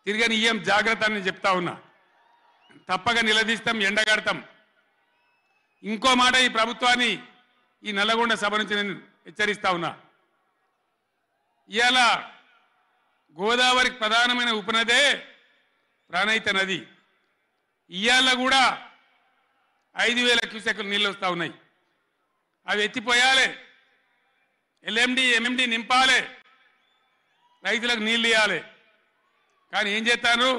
తిరగనియ్యం జాగ్రత్త అని చెప్తా ఉన్నా. తప్పక నిలదీస్తాం, ఎండగడతాం. ఇంకో మాట ఈ ప్రభుత్వాన్ని ఈ నల్లగొండ సభ నుంచి నేను హెచ్చరిస్తా ఉన్నా. ఇవాళ గోదావరికి ప్రధానమైన ఉపనదే ప్రాణహిత నది. ఇవాళ కూడా 5,000 క్యూసెక్లు నీళ్ళు వస్తూ ఉన్నాయి. అవి ఎత్తిపోయాలి, ఎల్ఎండి ఎంఎండి నింపాలి, రైతులకు నీళ్ళు ఇవ్వాలి. కానీ ఏం చేస్తాను,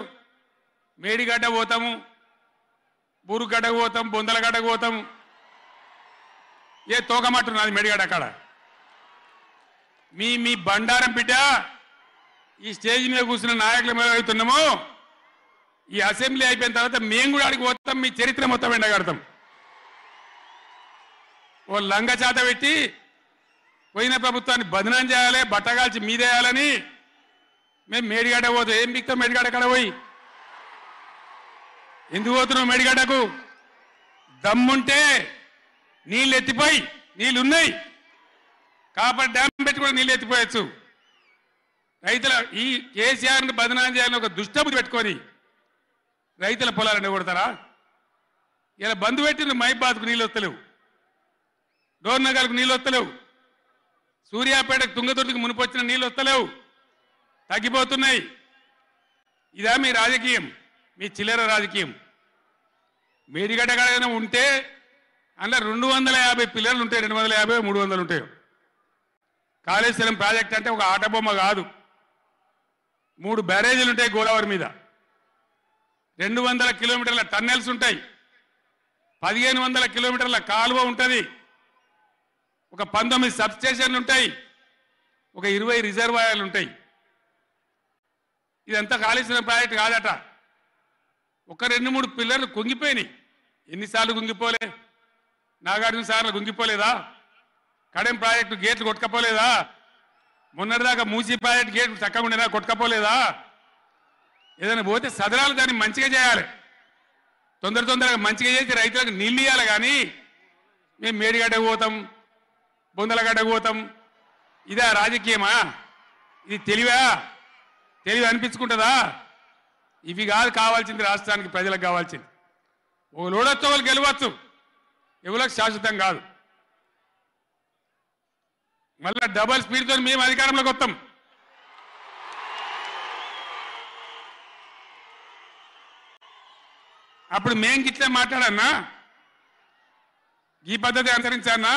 మేడిగడ్డ పోతాము, బూరుగడ్డకు పోతాం, బొందలగడ్డకు పోతాం. ఏ తోకమట్టున్నది మేడిగడ్డ అక్కడ. మీ బండారం బిడ్డ ఈ స్టేజ్ మీద కూర్చున్న నాయకులు మేము అవుతున్నాము. ఈ అసెంబ్లీ అయిపోయిన తర్వాత మేము కూడా అడిగి పోతాం, మీ చరిత్ర మొత్తం ఎండగడతాం. ఓ లంగ చేత పెట్టి పోయిన ప్రభుత్వాన్ని బదనాం చేయాలి, బట్టగాల్చి మీదేయాలని మేము మేడిగడ్డ పోతాం. ఏం బిక్తాం మేడిగడ్డ కాడ పోయి? ఎందుకు పోతున్నావు మేడిగడ్డకు? దమ్ముంటే నీళ్ళు ఎత్తిపోయి, నీళ్ళున్నాయి, కాపర్ డ్యామ్ పెట్టి కూడా నీళ్ళు ఎత్తిపోయచ్చు. రైతుల ఈ కేసీఆర్ని బదనాం చేయాలని ఒక దుష్టబుద్ధి పెట్టుకొని రైతుల పొలాలు ఎండగొడతారా? ఇలా బంధు పెట్టిన మైబాద్కు నీళ్ళు వస్తలేవు, డోర్నగర్కు నీళ్ళు వస్తలేవు, సూర్యాపేటకు తుంగతుర్తికి మునిపొచ్చిన నీళ్ళు వస్తలేవు, తగ్గిపోతున్నాయి. ఇదా మీ రాజకీయం, మీ చిల్లర రాజకీయం? మేడిగడ్డ కాడ ఉంటే అందులో 250 పిల్లర్లు ఉంటాయి, 250 300 ఉంటాయి. కాళేశ్వరం ప్రాజెక్ట్ అంటే ఒక ఆట బొమ్మ కాదు. 3 బ్యారేజీలు ఉంటాయి గోదావరి మీద, 200 కిలోమీటర్ల టన్నెల్స్ ఉంటాయి, 1500 కిలోమీటర్ల కాలువ ఉంటుంది, ఒక 19 సబ్ స్టేషన్లు ఉంటాయి, ఒక 20 రిజర్వాయర్లు ఉంటాయి. ఇదంతా కాళేశ్వరం ప్రాజెక్ట్ కాదట. ఒక 2-3 పిల్లర్లు కుంగిపోయినాయి. ఎన్నిసార్లు కుంగిపోలే? నాగార్జున సార్లు కుంగిపోలేదా? కడెం ప్రాజెక్టు గేట్లు కొట్టుకపోలేదా? మొన్నటిదాకా మూసీ ప్రాజెక్టు గేట్లు చక్కగా ఉండేదా? కొట్టుకపోలేదా? ఏదైనా పోతే సదరాలు దాన్ని మంచిగా చేయాలి, తొందరగా మంచిగా చేసి రైతులకు నీళ్ళు ఇవ్వాలి. కానీ మేము మేడిగడ్డకు పోతాం, బొందలగడ్డకు పోతాం, ఇదా రాజకీయమా? ఇది తెలివి అనిపించుకుంటుందా? ఇవి కాదు కావాల్సింది, రాష్ట్రానికి ప్రజలకు కావాల్సింది. ఓ లోడొచ్చు, వాళ్ళు గెలవచ్చు, ఎవరికి శాశ్వతం కాదు. మళ్ళా డబల్ స్పీడ్తో మేము అధికారంలోకి వస్తాం. అప్పుడు మేము గిట్లే మాట్లాడన్నా, ఈ పద్ధతి అనుసరించన్నా?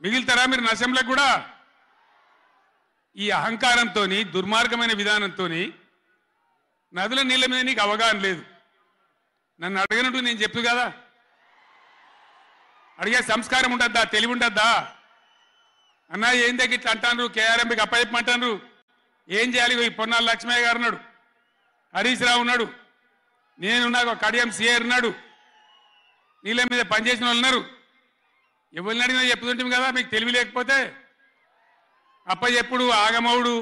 మిగిలితారా మీరు నశంలకు కూడా? ఈ అహంకారంతో, దుర్మార్గమైన విధానంతో నదుల నీళ్ళ మీద నీకు అవగాహన లేదు. నన్ను అడగనట్టు నేను చెప్పు కదా, అడిగే సంస్కారం ఉంటుందా, తెలివి ఉంటుందా? అన్నా ఏం దగ్గర ఇట్లా అంటాను, కేఆర్ఎంకి అప్పచెప్పమంటాను, ఏం చేయాలి? ఈ పొన్నాల లక్ష్మయ్య గారు ఉన్నాడు, హరీష్ రావు ఉన్నాడు, నేనున్నా, కడియం సిఆర్ ఉన్నాడు, నీళ్ళ మీద పనిచేసిన వాళ్ళు ఉన్నారు. ఎవరిని అడిగినా చెప్తుంటాం కదా. మీకు తెలివి లేకపోతే అప్పచెప్పుడు, ఆగమవుడు,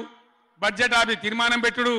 బడ్జెట్ ఆపి తీర్మానం పెట్టుడు,